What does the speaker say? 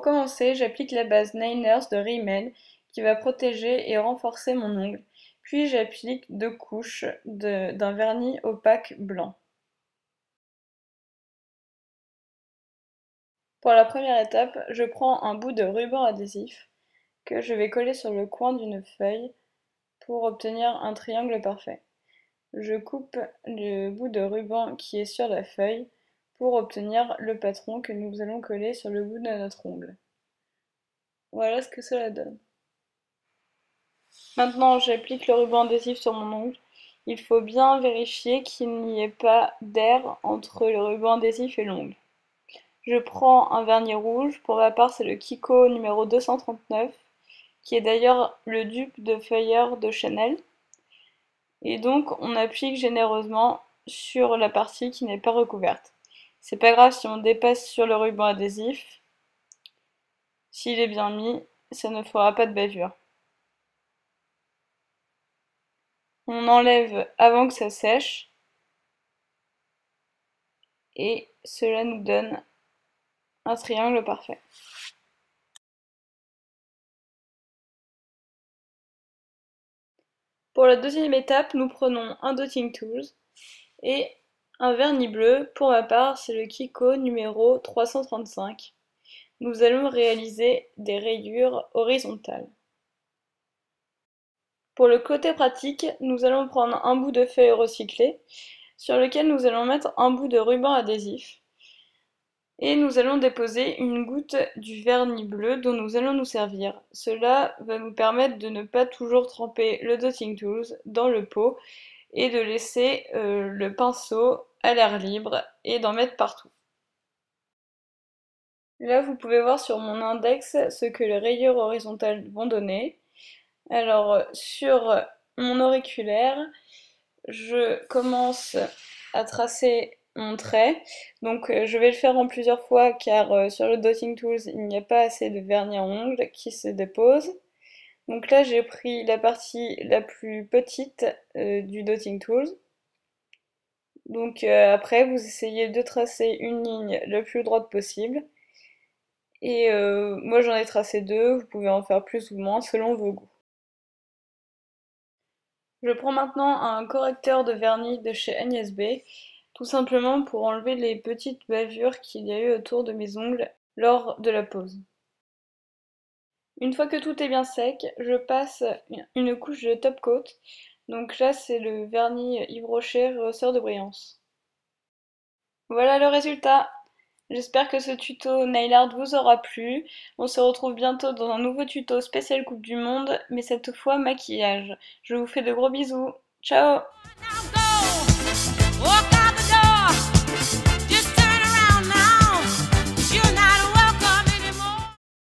commencer, j'applique la base Niners de Rimmel qui va protéger et renforcer mon ongle. Puis j'applique 2 couches d'un vernis opaque blanc. Pour la première étape, je prends un bout de ruban adhésif que je vais coller sur le coin d'une feuille pour obtenir un triangle parfait. Je coupe le bout de ruban qui est sur la feuille pour obtenir le patron que nous allons coller sur le bout de notre ongle. Voilà ce que cela donne. Maintenant, j'applique le ruban adhésif sur mon ongle. Il faut bien vérifier qu'il n'y ait pas d'air entre le ruban adhésif et l'ongle. Je prends un vernis rouge, pour ma part c'est le Kiko numéro 239, qui est d'ailleurs le dupe de feuilleur de Chanel. Et donc on applique généreusement sur la partie qui n'est pas recouverte. C'est pas grave si on dépasse sur le ruban adhésif. S'il est bien mis, ça ne fera pas de bavure. On enlève avant que ça sèche. Et cela nous donne un triangle parfait. Pour la deuxième étape, nous prenons un dotting tools et un vernis bleu. Pour ma part, c'est le Kiko numéro 335. Nous allons réaliser des rayures horizontales. Pour le côté pratique, nous allons prendre un bout de feuille recyclée sur lequel nous allons mettre un bout de ruban adhésif. Et nous allons déposer une goutte du vernis bleu dont nous allons nous servir. Cela va nous permettre de ne pas toujours tremper le dotting tools dans le pot et de laisser le pinceau à l'air libre et d'en mettre partout. Là, vous pouvez voir sur mon index ce que les rayures horizontales vont donner. Alors, sur mon auriculaire, je commence à tracer mon trait. Donc je vais le faire en plusieurs fois car sur le dotting tools il n'y a pas assez de vernis à ongles qui se dépose. Donc là j'ai pris la partie la plus petite du dotting tools. Donc après vous essayez de tracer une ligne la plus droite possible. Et moi j'en ai tracé 2, vous pouvez en faire plus ou moins selon vos goûts. Je prends maintenant un correcteur de vernis de chez Agnès B, tout simplement pour enlever les petites bavures qu'il y a eu autour de mes ongles lors de la pose. Une fois que tout est bien sec, je passe une couche de top coat. Donc là c'est le vernis Yves Rocher rehausseur de brillance. Voilà le résultat. J'espère que ce tuto nail art vous aura plu. On se retrouve bientôt dans un nouveau tuto spécial Coupe du Monde, mais cette fois maquillage. Je vous fais de gros bisous. Ciao!